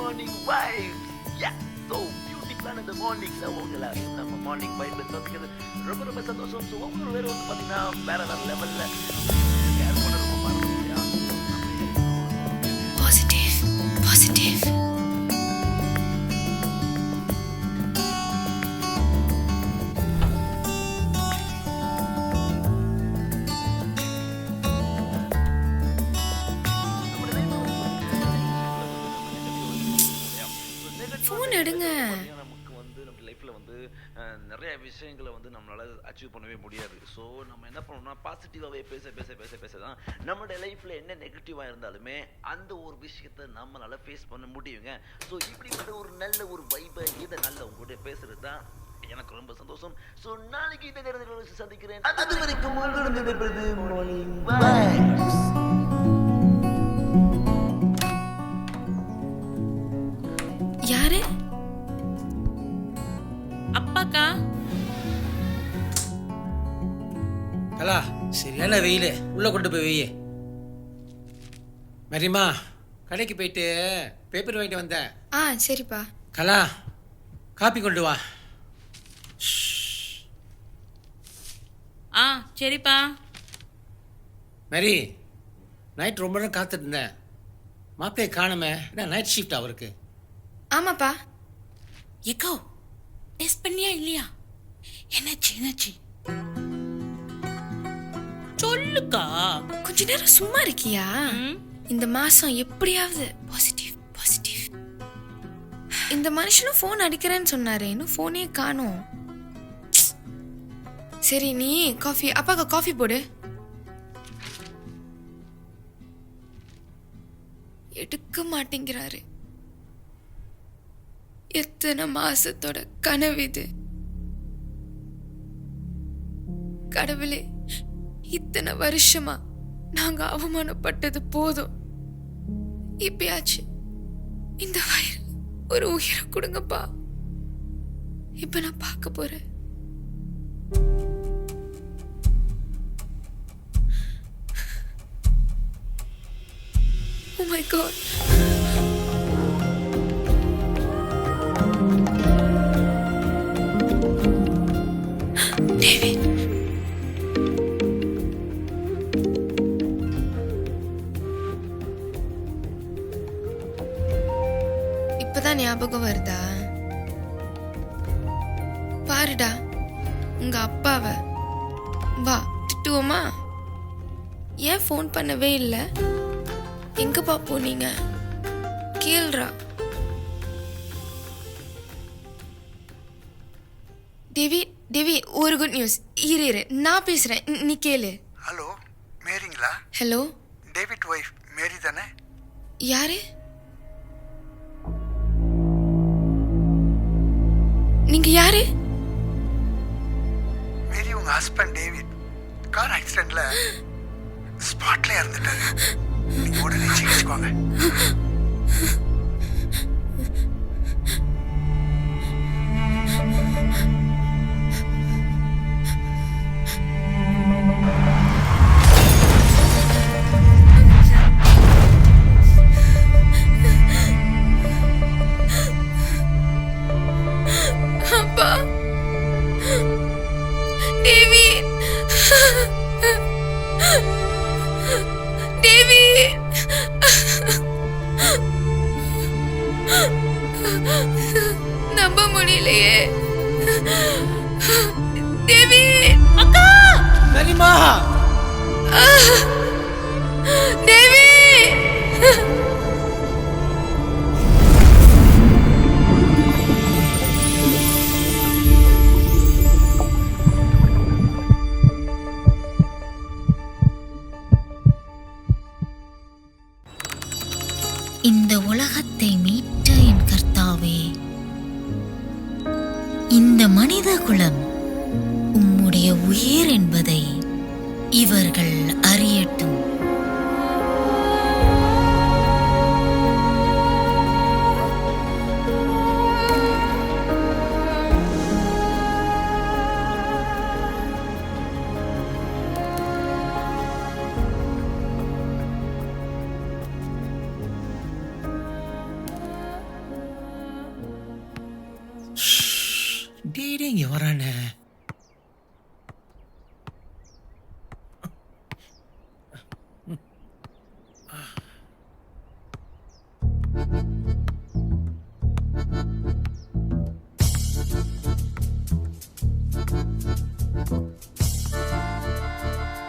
morning vibes. Yeah, so beautiful in the morning. உங்களை நம்ம morning வைப்ல சந்திக்கிறது ரொம்ப சந்தோஷம். ஸோ ஒவ்வொரு பேரும் வந்து பார்த்தீங்கன்னா வேற லெவல்ல கேர் பண்ண ரொம்ப பாருங்க. Positive positive. ஃபோன் எடுங்க. நமக்கு வந்து நம்ம லைஃப்ல வந்து நிறைய விஷயங்களை வந்து நம்மளால அச்சீவ் பண்ணவே முடியாது. ஸோ நம்ம என்ன பண்ணணும்னா பாசிட்டிவாகவே பேச தான் நம்மளுடைய லைஃப்ல என்ன நெகட்டிவாக இருந்தாலுமே அந்த ஒரு விஷயத்த நம்மளால ஃபேஸ் பண்ண முடியுங்க. ஸோ இப்படிப்பட்ட ஒரு நல்ல ஒரு வைபை இதை நல்ல உங்களுடைய பேசுறது தான் எனக்கு ரொம்ப சந்தோஷம். ஸோ நாளைக்கு இந்த நேரத்தில் சந்திக்கிறேன். அது வரைக்கும் மார்னிங் வைப்ஸ். யாரு? அப்பாக்கா. கலா, சரியான வெயில், உள்ள கொண்டு போய் வெய்ய. மரிமா, கடைக்கு போயிட்டு பேப்பர் வாங்கிட்டு வந்தேன். சரிப்பா. கலா, காப்பி கொண்டு வா. சரிப்பா. மரி, நைட் ரொம்ப நேரம் காத்துட்டு இருந்தேன். மாப்பிளையை காணுமே, என்ன நைட் ஷிஃப்ட் அவருக்கு? ஆமாப்பா. எக்கோ டெஸ்ட் பண்ணியா இல்லையா? என்னாச்சு சொல்லுக்கா. கொஞ்ச நேரம் சும்மா இருக்கியா? இந்த மாசம் எப்படியாவது பாசிட்டிவ் பாசிட்டிவ். இந்த மனுஷனும் ஃபோன் அடிக்கிறேன்னு சொன்னாரு, இன்னும் ஃபோனே காணோம். சரி நீ காஃபி, அப்பாக்கு காஃபி போடு. எடுக்க மாட்டேங்கிறாரு. எத்தனை மாசத்தோட கனவு இது. கடவுளே, இத்தனை வருஷமா நாங்க அவமானப்பட்டது போதும். இப்பயாச்சு இந்த வயிறு ஒரு உயிரை கொடுங்கப்பா. இப்ப நான் பார்க்க போறேன். Oh my God. David. இப்பதான் ஞாபகம் வருதா? பாருடா உங்க அப்பாவை. வா திட்டுவோமா? ஏன் ஃபோன் பண்ணவே இல்லை? எங்கப்பா போனீங்க? கேள்றா. தேவி ஒரு குட் நியூஸ். இரு நான் பேசுறேன், நீ கேளு. ஹலோ, மேரிங்களா? ஹலோ, டேவிட் ஒய்ஃப் மேரி தானே? யாரு நீங்க? யாரு? மேரி உங்க ஹஸ்பண்ட் டேவிட் கார் ஆக்சிடென்ட்ல ஸ்பாட்ல இறந்துட்டாரு. நீங்க உடனே சிகிச்சைக்குவாங்க. அப்பா, டேவிட், டேவிட், நம்ப முடியலையே. டேவிட், அக்கா. மரிமா, டேவிட். இந்த உலகத்தை மீட்ட என் கர்த்தாவே, இந்த மனித குலம் உம்முடைய உயிர் என்பதை இவர்கள் அறியட்டும். டேய் இங்க வரானே.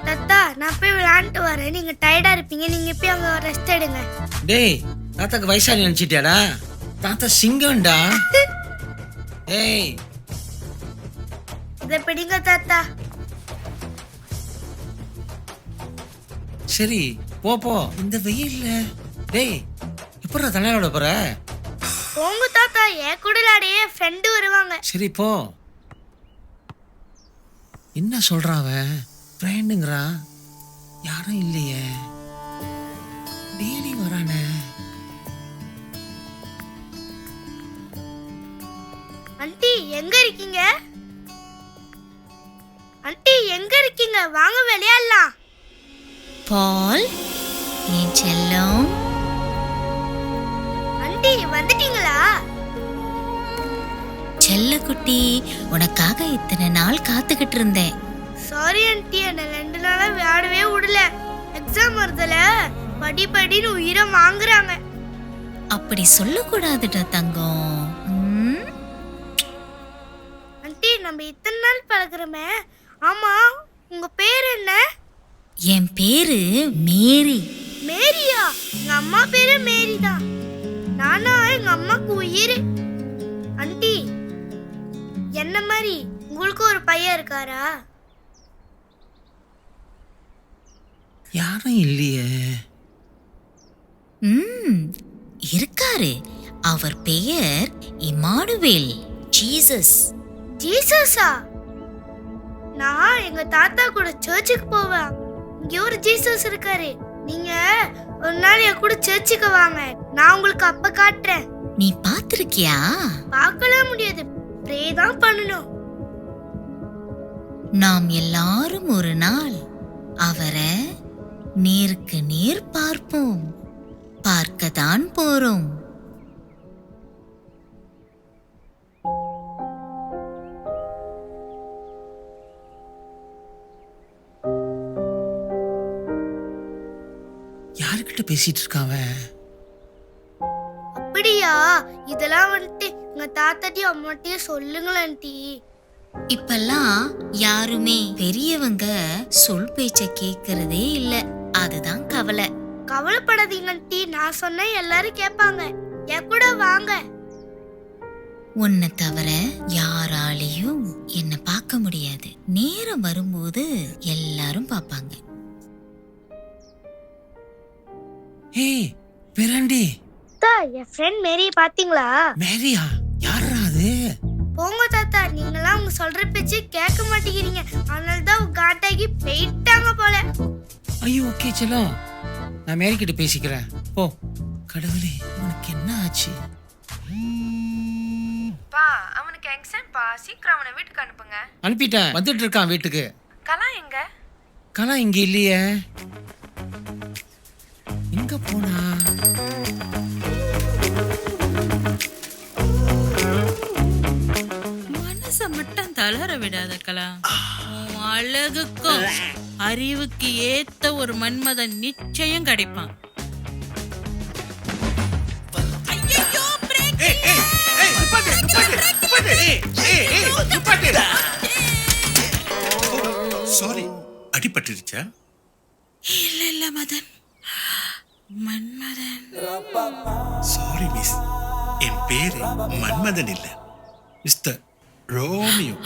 தாத்தா நான் போய் விளையாண்டுட்டு வரேன். நீங்க டயர்டா இருப்பீங்க, நீங்க போய் அங்க ரெஸ்ட் எடுங்க. டேய் தாத்தாக்கு வயசாளி நினைச்சிட்டியாடா? தாத்தா சிங்கம்டா. ஏய் இதை பிடிங்க தாத்தா. சரி போ போ. இந்த வெயில்ல டேய் எப்படா தண்ணியோட போற? போங்க தாத்தா, என் கூட விளையாடியே ஃப்ரெண்டு வருவாங்க. சரி போ. என்ன சொல்றான் அவன்? ஃப்ரெண்டுங்கிறான். யாரும் இல்லையே. டெய்லி வரானே. ஆண்டி எங்க இருக்கீங்க? ஆண்டி எங்க இருக்கீங்க? வாங்க விளையாடலாம். பால் என் செல்லம், ஆண்டி வந்துட்டீங்களா? செல்லக்குட்டி, உனக்காக இத்தனை நாள் காத்துக்கிட்டு இருந்தேன். சாரி ஆண்டி, என்ன 2 நாளா விளையாடவே விடல. எக்ஸாம் வருதுல, படி படின்னு உயிரை வாங்குறாங்க. அப்படி சொல்லக்கூடாதுடா தங்கம். ஆண்டி நம்ம இத்தனை நாள் பழகுறோமே, ஆமா உங்க பேர் என்ன? என் பேரு மேரி. மேரியா? எங்க அம்மா பேரு மேரி தான். நானா எங்க அம்மாக்கு உயிர். ஆண்டி என்ன மாதிரி உங்களுக்கு ஒரு பையன் இருக்காரா? யாரும் இல்லையே. இருக்காரு. அவர் பெயர் இமானுவேல். ஜீசஸ். ஜீசஸா? நான் எங்க தாத்தா கூட சர்ச்சுக்கு போவேன். இங்க ஒரு ஜீசஸ் இருக்காரு. நீங்க ஒரு நாள் என் கூட சர்ச்சுக்கு வாங்க, நான் உங்களுக்கு அப்ப காட்டுறேன். நீ பாத்திருக்கியா? பார்க்கலாம் முடியாது, ப்ரே தான் பண்ணணும். நாம் எல்லாரும் ஒரு நாள் அவரை நேருக்கு நேர் பார்ப்போம். பார்க்கத்தான் போறோம். யாருக்கிட்ட பேசிட்டு இருக்காவ? அப்படியா? இதெல்லாம் வந்துட்டு எங்க தாத்தாட்டியும் அம்மாட்டியும் சொல்லுங்களேன் ஆண்டி. இப்பெல்லாம் யாருமே பெரியவங்க சொல் பேச்ச கேக்குறதே இல்ல. அதுதான் கவலை. கவலைப்படாதீங்க ஆண்டி, நான் சொன்னா எல்லாரும் கேட்பாங்க. என் கூட வாங்க. உன்னை தவிர யாராலையும் என்ன பார்க்க முடியாது. நேரம் வரும்போது எல்லாரும் பார்ப்பாங்க. ஏய் பிராண்டி, தாத்தா என் ஃப்ரெண்ட் மேரியை பாத்தீங்களா? மேரியா? யாரா அது? போங்க தாத்தா, நீங்களாம் அவங்க சொல்ற பேச்சு கேட்க மாட்டேங்கிறீங்க. அதனால தான் காட்டாகி போயிட்டாங்க போல. ஐயோ ஓகே செல்லம், நான் மேரி கிட்ட பேசிக்கிறேன். போ. கடவுளே உனக்கு என்ன ஆச்சு? பா அவனுக்கு எக்ஸாம் பா, சீக்கிரம் அவனை வீட்டுக்கு அனுப்புங்க. அனுப்பிட்டேன், வந்துட்டு இருக்கான் வீட்டுக்கு. கலா எங்க? கலா இங்க இல்லையே. எங்க போனா? மனச மட்டும் தளர விடாத கலா. உன் அழகுக்கும் அறிவுக்கு ஏத்த ஒரு மன்மதன் நிச்சயம் கிடைப்பான். சாரி, அடிபட்டுருச்சா? இல்ல இல்ல மதன், மன்மதன். சாரி மிஸ், என் பேரு மன்மதன் இல்ல, மிஸ்டர் ரோமியோ.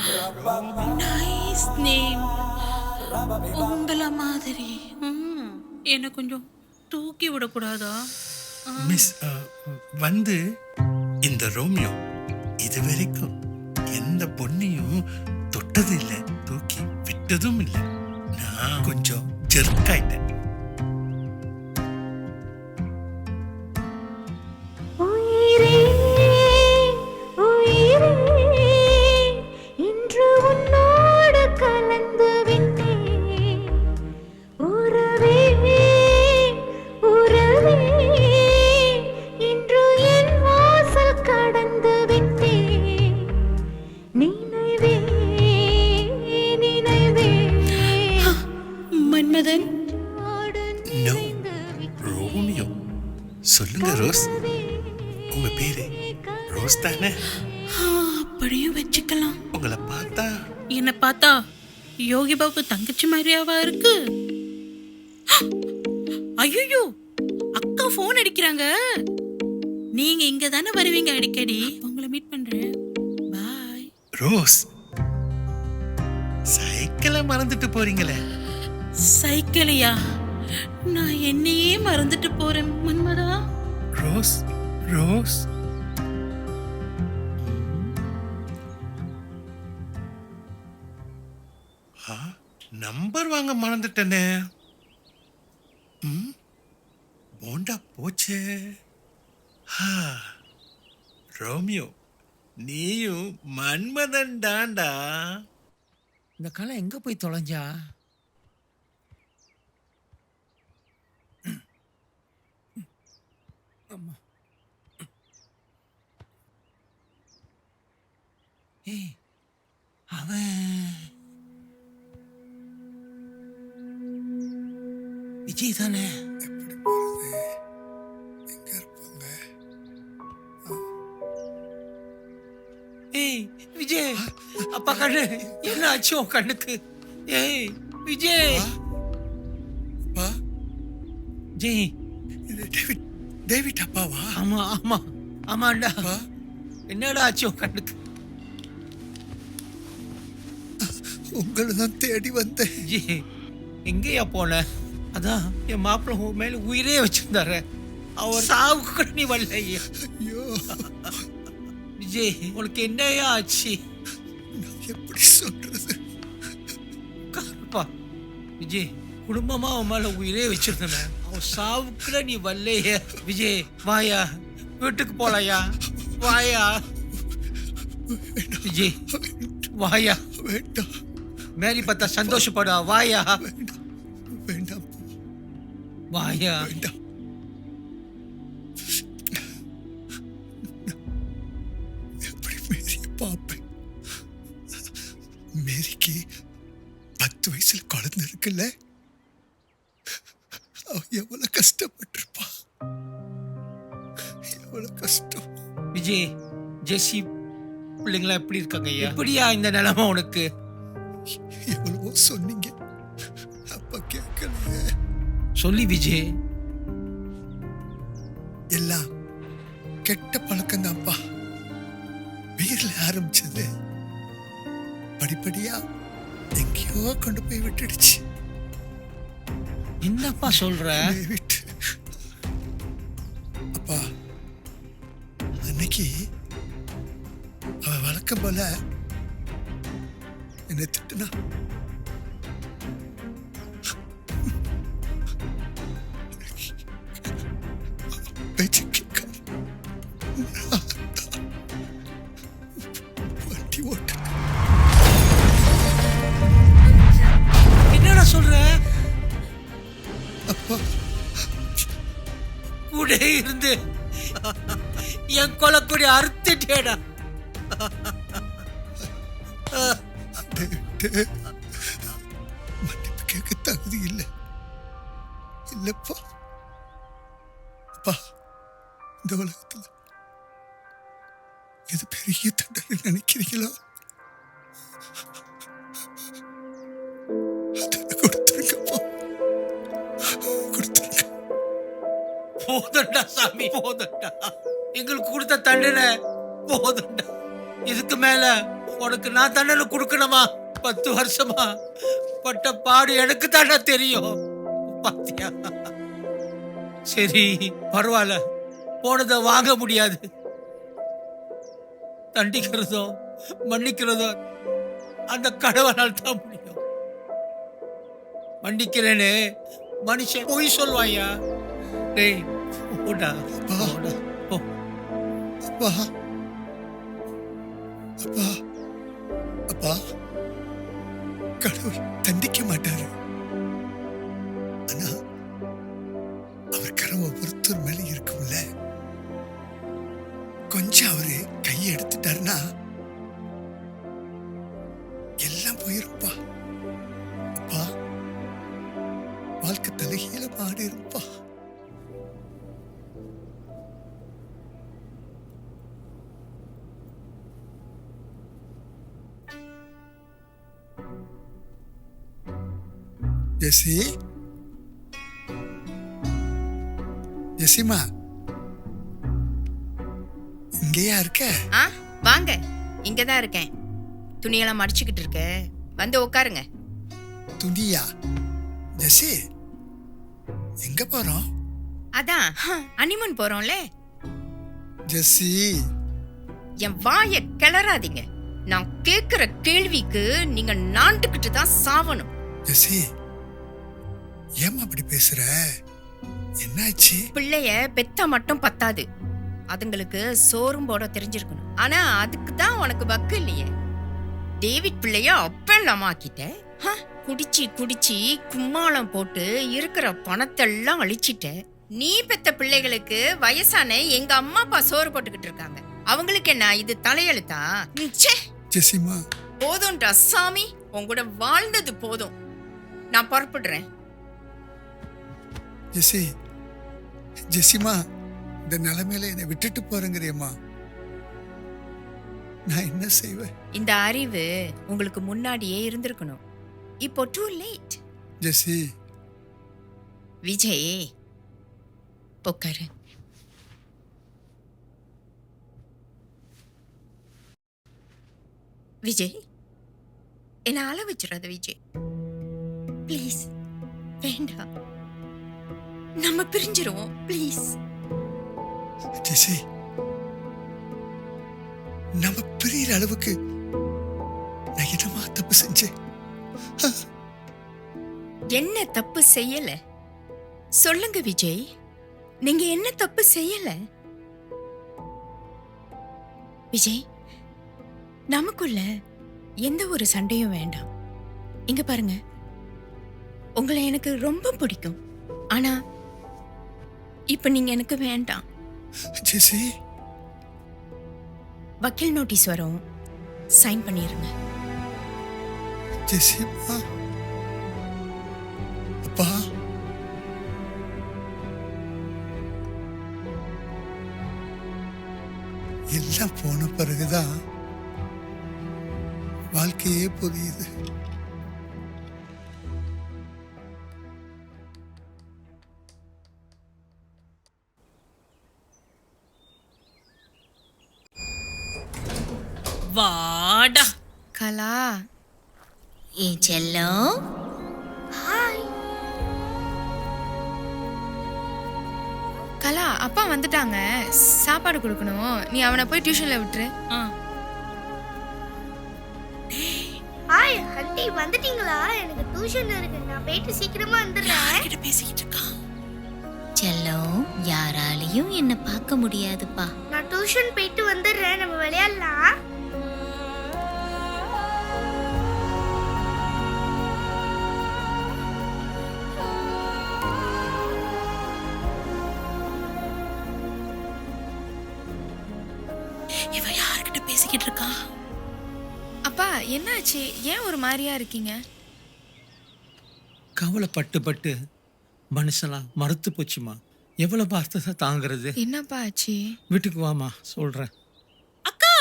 Nice name. உங்கள மாதிரி. என்ன கொஞ்சம் தூக்கி விடக்கூடாதா? மிஸ் வந்து இந்த ரோமியோ இது வரைக்கும் எந்த பொண்ணையும் தொட்டது இல்லை, தூக்கி விட்டதும் இல்லை. நான் கொஞ்சம் ஜெர்க்காயிட்டேன். நீ உங்க பேரு ரோஸ் தானே? அப்படியும் வச்சுக்கலாம். உங்களை பார்த்தா என்ன பார்த்தா யோகி பாபு தங்கச்சி மாதிரியாவா இருக்கு? ஐயோ, அக்கா போன் அடிக்கிறாங்க. நீங்க இங்க தானே வருவீங்க அடிக்கடி. உங்களை மீட் பண்றேன். பாய். ரோஸ், சைக்கிளை மறந்துட்டு போறீங்களே. சைக்கிளையா? நான் என்னையே மறந்துட்டு போறேன் மன்மதா. ரோஸ் ரோஸ், நம்பர் வாங்க மறந்துட்டேனே. போண்டா போச்சே. ரோமியோ, நீயும் மன்மதன் தாண்டா. இந்த கலை எங்க போய் தொலைஞ்சா? ஆமா. ஏய், அவன் விஜய் தானே? எப்படி போறது? எங்க இருப்பாங்க? ஏய் விஜய், அப்பா கண்ணு என்ன ஆச்சு உன் கண்ணுக்கு? ஏய் விஜய். அப்பா, ஜெய். இது டேவிட். டேவிட் அப்பாவா? ஆமா ஆமா ஆமாண்டா. அப்பா, என்னடா ஆச்சு உன் கண்ணுக்கு? உங்களை தான் தேடி வந்தேன். ஜெய், எங்கேயா போன? அதான் என் மாப்பிள்ளை உன் மேல உயிரே வச்சிருந்தாரு. அவர் சாவுக்கு கூட நீ வரல. ஐயோ, விஜய், உனக்கு என்னையா ஆச்சு? நான் எப்படி சொல்றது? காப்பா விஜய், குடும்பமா அவன் மேல உயிரே வச்சிருந்தேன். அவன் சாவுக்குள்ள நீ வரலையே. விஜய் வாயா, வீட்டுக்கு போலாயா? வாயா விஜய், வாயா. வேண்டாம் மேரி பார்த்தா சந்தோஷப்படா. வாயா வேண்டாம் வாயா. வேண்டாம். எப்படி மேரிய பார்ப்பேன்? மேரிக்கு 10 வயசுல குழந்தை இருக்குல்ல, அவ எவ்வளவு கஷ்டப்பட்டிருப்பா. எவ்வளவு கஷ்டம். விஜய், ஜெசி பிள்ளைங்களா எப்படி இருக்காங்க ஐயா? எப்படியா இந்த நிலைமை உனக்கு? எவ்வளவோ சொன்னீங்க, அப்பா கேட்கல. சொல்லி விஜய். எல்லாம் கெட்ட பழக்கம் தான்ப்பா. வீர்ல ஆரம்பிச்சது படிப்படியா எங்கேயோ கொண்டு போய் விட்டுடுச்சு. என்னப்பா சொல்ற? டேவிட், அப்பா, அன்னைக்கு அவ வழக்கம் போல என்னை திட்டுனா. பேச்சு கேட்காம வண்டி ஓட்டு. என்னடா சொல்ற? அப்பா, கூட இருந்து என் கொலைக்குடி அறுத்துட்டேடா. டேவிட், மன்னிப்பு கேட்க தகுதி இல்லை. இல்லப்பா. அப்பா, இந்த உலகத்துல எது பெரிய தண்டனை நினைக்கிறீங்களோ அதை கொடுத்துருங்கப்பா, கொடுத்துருங்க. போதண்டா சாமி, போதண்டா. எங்களுக்கு கொடுத்த தண்டனை போதண்டா. இதுக்கு மேல உனக்கு நான் தண்டனை கொடுக்கணுமா? 10 வருஷமா பட்ட பாடு எனக்கு தானே தெரியும். பாத்தியா? சரி பரவாயில்ல, போனதை வாங்க முடியாது. தண்டிக்கிறதோ மன்னிக்கிறதோ அந்த கடவுளால் தான் முடியும். மன்னிக்கிறேன்னு மனுஷன் பொய் சொல்வாயா? டேய் போடா, போடா, போ. அப்பா, அப்பா, அப்பா, கடவுள் தண்டிக்க மாட்டாரு. ஆனா அவர் கரம் ஒவ்வொருத்தர் மேல இருக்கும்ல. கொஞ்சம் அவரு கையை எடுத்துட்டாருன்னா எல்லாம் போயிருப்பா. அப்பா, வாழ்க்கை தலைகீழ மாறி இருப்பா. ஜெசி ஜெசிமா இங்கேயா இருக்க? ஆ வாங்க, இங்க தான் இருக்கேன். துணியெல்லாம் மடிச்சுக்கிட்டு இருக்க, வந்து உட்காருங்க. துணியா? ஜெசி எங்க போறோம்? அதான் ஹனிமூன் போறோம்ல. ஜெசி என் வாயை கிளறாதீங்க. நான் கேக்குற கேள்விக்கு நீங்க நாண்டுகிட்டு தான் சாவணும். ஜெசி ஏம்மா அப்படி பேசுற? என்னாச்சு? பிள்ளைய பெத்தா மட்டும் பத்தாது, அதுங்களுக்கு சோறும் போட தெரிஞ்சிருக்கணும். ஆனா அதுக்கு தான் உனக்கு வக்கு இல்லையே. டேவிட் பிள்ளைய அப்பெல்லாம் ஆக்கிட்ட. குடிச்சு குடிச்சு கும்மாளம் போட்டு இருக்கிற பணத்தெல்லாம் அழிச்சிட்ட. நீ பெத்த பிள்ளைகளுக்கு வயசான எங்க அம்மா அப்பா சோறு போட்டுக்கிட்டு இருக்காங்க. அவங்களுக்கு என்ன இது தலையெழுத்தா? ஜெசிமா போதும்டா சாமி, உங்கூட வாழ்ந்தது போதும். நான் புறப்படுறேன். ஜெசி ஜெசிமா இந்த நிலைமையில என்னை விட்டுட்டு போறேங்கிறியம்மா, நான் என்ன செய்வேன்? இந்த அறிவு உங்களுக்கு முன்னாடியே இருந்திருக்கணும். இப்போ டூ லேட். ஜெசி விஜய் உட்காரு. விஜய் என்ன அழ வச்சிடாத விஜய், ப்ளீஸ். வேண்டாம், நம்ம பிரிஞ்சிருவோம் ப்ளீஸ். ஜெசி நம்ம பிரியிற அளவுக்கு நான் என்னமா தப்பு செஞ்சேன்? என்ன தப்பு செய்யல சொல்லுங்க விஜய், நீங்க என்ன தப்பு செய்யல? விஜய், நமக்குள்ள எந்த ஒரு சண்டையும் வேண்டாம். இங்க பாருங்க, உங்களை எனக்கு ரொம்ப பிடிக்கும். ஆனா இப்ப நீங்க எனக்கு வேண்டாம். ஜெசி வக்கீல் நோட்டீஸ் வரும், சைன் பண்ணிருங்க. ஜெசிமா அப்பா எல்லாம் போன பிறகுதான் வாழ்க்கையே புரியுது. வாடா கலா, ஏன் செல்லம்? கலா அப்பா வந்துட்டாங்க, சாப்பாடு கொடுக்கணும். நீ அவனை போய் டியூஷன்ல விட்டுரு. ஆ. ஹாய் ஆண்டி, வந்துட்டீங்களா? எனக்கு டியூஷன் இருக்கு, நான் போயிட்டு சீக்கிரமா வந்துடுறேன். பேசிக்கிட்டு இருக்கான். செல்லம், யாராலையும் என்ன பார்க்க முடியாதுப்பா. நான் டியூஷன் போயிட்டு வந்துடுறேன், நம்ம விளையாடலாம். இவன் யார்கிட்ட பேசிக்கிட்டு இருக்கான்? அப்பா என்னாச்சு? ஏன் ஒரு மாதிரியா இருக்கீங்க? கவலைப்பட்டு பட்டு மனுஷலாம் மறுத்து போச்சுமா. எவ்வளவு பார்த்ததை தாங்கிறது? என்னப்பா ஆச்சு? வீட்டுக்கு வாமா, சொல்றேன். அக்கா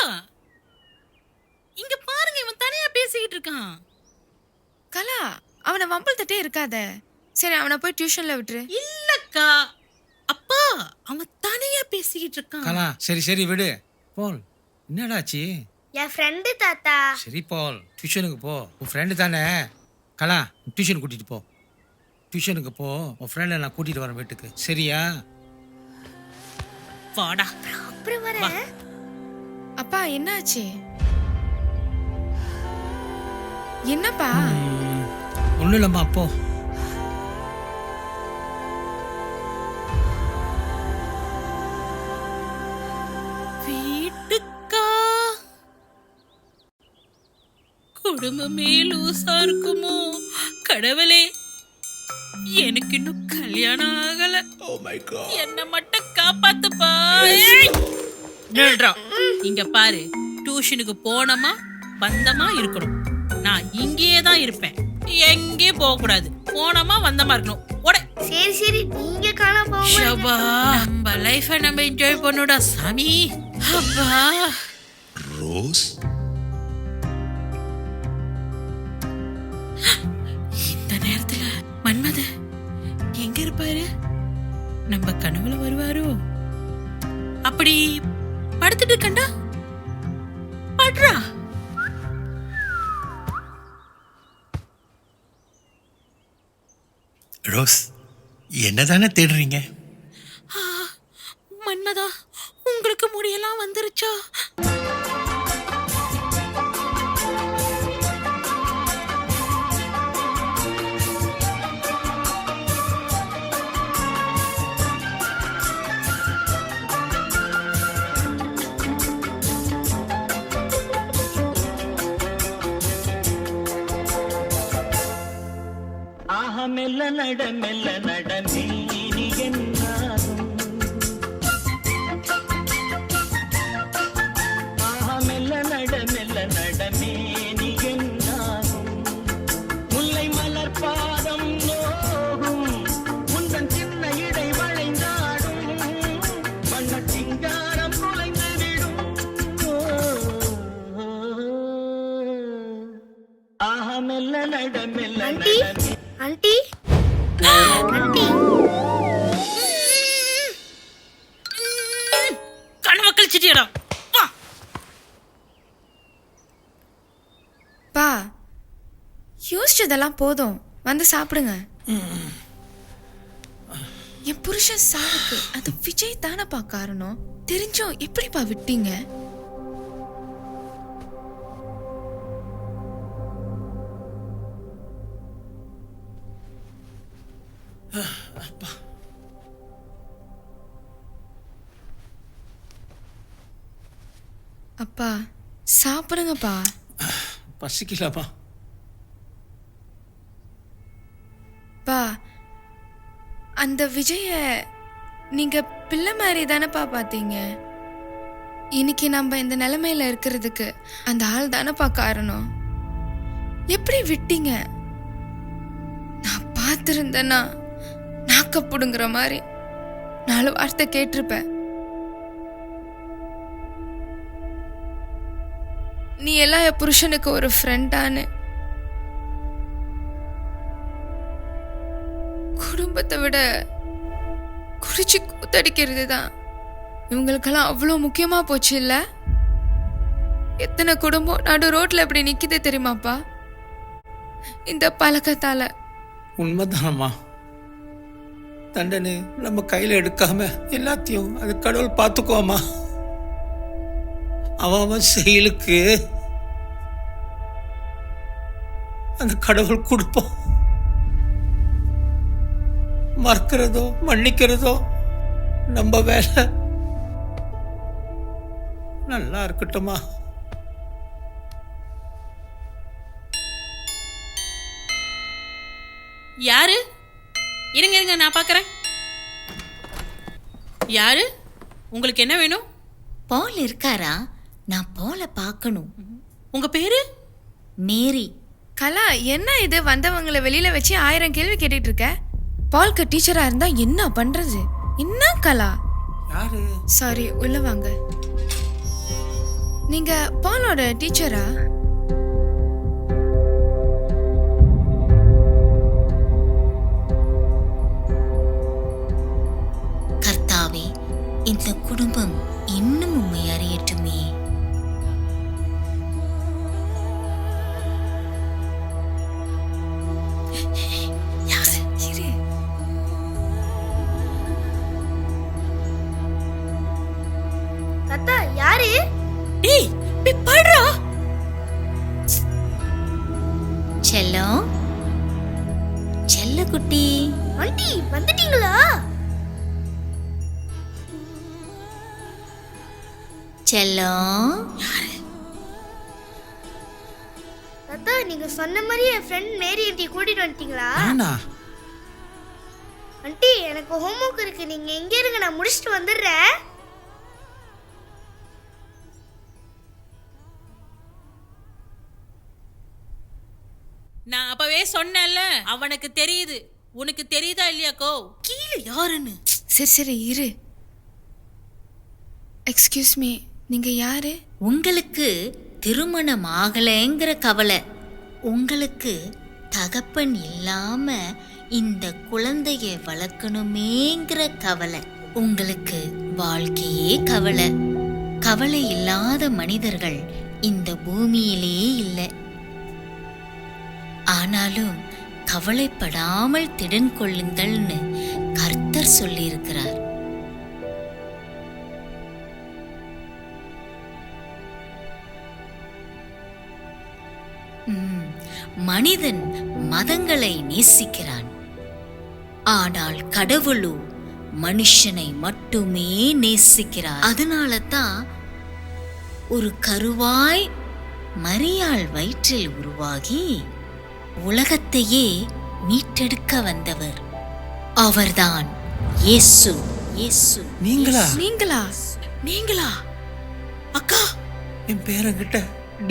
இங்க பாருங்க, இவன் தனியா பேசிக்கிட்டு இருக்கான். கலா, அவனை வம்பல் தட்டே இருக்காத. சரி, அவனை போய் டியூஷன்ல விட்டுரு. இல்லக்கா, அப்பா அவன் தனியா பேசிக்கிட்டு இருக்கான். கலா, சரி சரி விடு. போல், என்னடாச்சு? என் ஃப்ரெண்டு தாத்தா. சரி போல், டியூஷனுக்கு போ. உன் ஃப்ரெண்டு தானே. கலா, டியூஷன் கூட்டிட்டு போ. டியூஷனுக்கு போ, உன் ஃப்ரெண்டை நான் கூட்டிட்டு வரேன் வீட்டுக்கு, சரியா? வாடா. அப்புறம் வரேன். அப்பா என்னாச்சு? என்னப்பா? ஒன்றும் இல்லைம்மா, போ. வீட்டுக்கா குடும்பமே லூசா இருக்குமோ கடவுளே, எனக்கு இன்னும் கல்யாணம் ஆகல. என்ன மட்டும் காப்பாத்துப்பா. நில்றா. இங்க பாரு, டியூஷனுக்கு போனமா வந்தமா இருக்கணும். நான் இங்கேயே தான் இருப்பேன், எங்கே போக கூடாது. போனமா வந்தமா இருக்கணும். ஓட. சரி சரி, நீங்க காண போங்க. ஷபா, நம்ம லைஃபை நம்ம என்ஜாய் பண்ணுடா சாமி. அப்பா. ரோஸ், இந்த நேரத்துல மன்மத எங்க இருப்பாரு? நம்ம கனவுல வருவாரோ? அப்படி படுத்துட்டு கண்டா படுறா. ரோஸ், என்னதானே தேடுறீங்க? மன்மதா, உங்களுக்கு முடியெல்லாம் வந்துருச்சா? மெல்ல நட மேனி என்னாகும். மெல்ல நட மேனி என்னாகும். முல்லை மலர் பாதம் நோகும். முந்தன் சின்ன இடை வளைந்தாடும். வண்ண சிங்காரம் நுழைந்து விடும். மெல்ல நட ஆண்டி ஆண்டி ஆண்டி கனவு கழிச்சிட்டியடா. பா, யோசிச்சதெல்லாம் போதும், வந்து சாப்பிடுங்க. என் புருஷன் சாவுக்கு அது விஜய் தானப்பா காரணம். தெரிஞ்சோம் எப்படிப்பா விட்டீங்க? அப்பா சாப்பிடுங்கப்பா. பசிக்கலப்பா. பா, அந்த விஜய நீங்க பிள்ளை மாதிரி தானப்பா பார்த்தீங்க. இன்னைக்கு நம்ம இந்த நிலைமையில இருக்கிறதுக்கு அந்த ஆள் தானப்பா காரணம். எப்படி விட்டீங்க? நான் பார்த்திருந்தேன்னா நாக்க புடுங்குற மாதிரி 4 வார்த்தை கேட்டிருப்பேன். நீ எல்லாம் என் புருஷனுக்கு ஒரு ஃப்ரெண்டான்னு. குடும்பத்தை விட குடிச்சு கூத்தடிக்கிறது தான் இவங்களுக்கெல்லாம் அவ்வளோ முக்கியமா போச்சு இல்ல? எத்தனை குடும்பம் நடு ரோட்ல எப்படி நிக்குது தெரியுமாப்பா இந்த பழக்கத்தால. உண்மைதானம்மா. தண்டனை நம்ம கையில எடுக்காம எல்லாத்தையும் அது கடவுள் பார்த்துக்குவாமா. அவன் செயலுக்கு அந்த கடவுள் கொடுப்போம். மறக்கிறதோ மன்னிக்கிறதோ நம்ம வேலை. நல்லா இருக்கட்டுமா. யாரு? இருங்க இருங்க, நான் பார்க்கறேன். யாரு? உங்களுக்கு என்ன வேணும்? பால் இருக்காரா? நான் பாலை பார்க்கணும். உங்க பேரு? மேரி. கலா, என்ன இது வந்தவங்களை வெளியில வச்சு 1000 கேள்வி கேட்டுட்டு இருக்க? பால்க்கு டீச்சரா இருந்தா என்ன பண்றது? என்ன கலா? யாரு? சாரி, உள்ள வாங்க. நீங்க பாலோட டீச்சரா? கர்த்தாவே, இந்த குடும்பம் இன்னும் உண்மை அறியட்டுமே. தாத்தா யாரு? ஏய், போய் பாடுறா. செல்லம், செல்ல குட்டி. ஆண்டி வந்துட்டீங்களா? செல்லம். தாத்தா நீங்க சொன்ன மாதிரி என் ஃப்ரெண்ட் மேரி ஆண்டி கூட்டிட்டு வந்துட்டீங்களா? ஆண்டி எனக்கு ஹோம்வொர்க் இருக்கு, நீங்க எங்க இருங்க, நான் முடிச்சிட்டு வந்துடுறேன். நான் அப்பவே சொன்னேன்ல, அவனுக்கு தெரியுது. உனக்கு தெரியுதா இல்லையாக்கோ? கீழே யாருன்னு. சரி சரி இரு. எக்ஸ்கியூஸ் மீ, நீங்க யாரு? உங்களுக்கு திருமணம் ஆகலைங்கிற கவலை உங்களுக்கு தகப்பன் இல்லாம இந்த குழந்தைய வளர்க்கணுமேங்கிற கவலை. உங்களுக்கு வாழ்க்கையே கவலை. கவலை இல்லாத மனிதர்கள் இந்த பூமியிலே இல்லை. ஆனாலும் கவலைப்படாமல் திடன் கொள்ளுங்கள்னு கர்த்தர் சொல்லியிருக்கிறார். மனிதன் மதங்களை நேசிக்கிறான், ஆனால் கடவுளோ மனுஷனை மட்டுமே நேசிக்கிறார். அதனால தான் ஒரு கருவாய் மரியாள் வயிற்றில் உருவாகி உலகத்தையே மீட்டெடுக்க வந்தவர் அவர்தான் இயேசு. இயேசு. நீங்களா? நீங்களா அக்கா? என் பேரங்கிட்ட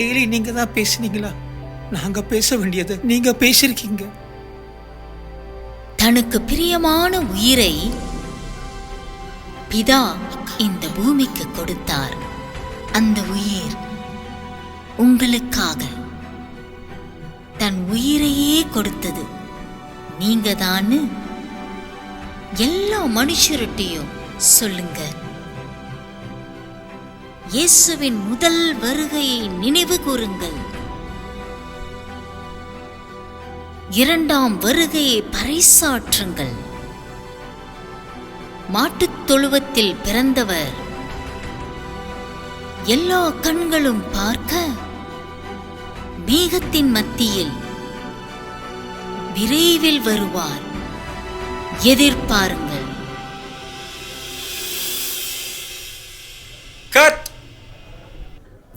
டெய்லி நீங்க தான் பேசுனீங்களா? நாங்க பேச வேண்டியது நீங்க பேசிருக்கீங்க. தனக்கு பிரியமான உயிரை பிதா இந்த பூமிக்கு கொடுத்தார். அந்த உயிர் உங்களுக்காக தன் உயிரையே கொடுத்தது நீங்க தான். எல்லா மனுஷர்கிட்டையும் சொல்லுங்க, இயேசுவின் முதல் வருகையை நினைவு கூறுங்கள். இரண்டாம் வருகையை பறைசாற்றுங்கள். மாட்டுத் தொழுவத்தில் பிறந்தவர் எல்லா கண்களும் பார்க்க மேகத்தின் மத்தியில் விரைவில் வருவார். எதிர்பாருங்கள். Cut.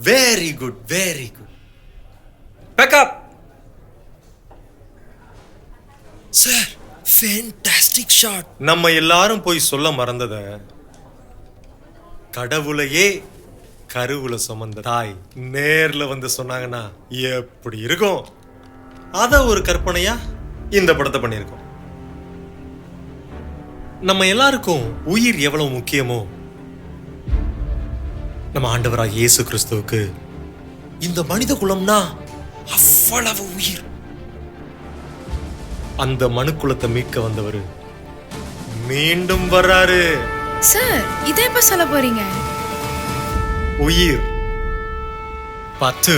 Very good, very good. Pack up. Sir, fantastic shot. நம்ம எல்லாரும் போய் சொல்ல மறந்தத கடவுளையே கருவுல சுமந்த தாய் நேர்ல வந்து சொன்னாங்கன்னா எப்படி இருக்கும்? அத ஒரு கற்பனையா இந்த படத்தை பண்ணியிருக்கோம். நம்ம எல்லாருக்கும் உயிர் எவ்வளவு முக்கியமோ, நம்ம ஆண்டவராகிய இயேசு கிறிஸ்துவுக்கு இந்த மனித குலம்னா அவ்வளவு உயிர். அந்த மனுக்குலத்தை மீட்க வந்தவர் மீண்டும் வர்றாரு. சார், இதை எப்ப சொல்ல போறீங்க? உயிர் 10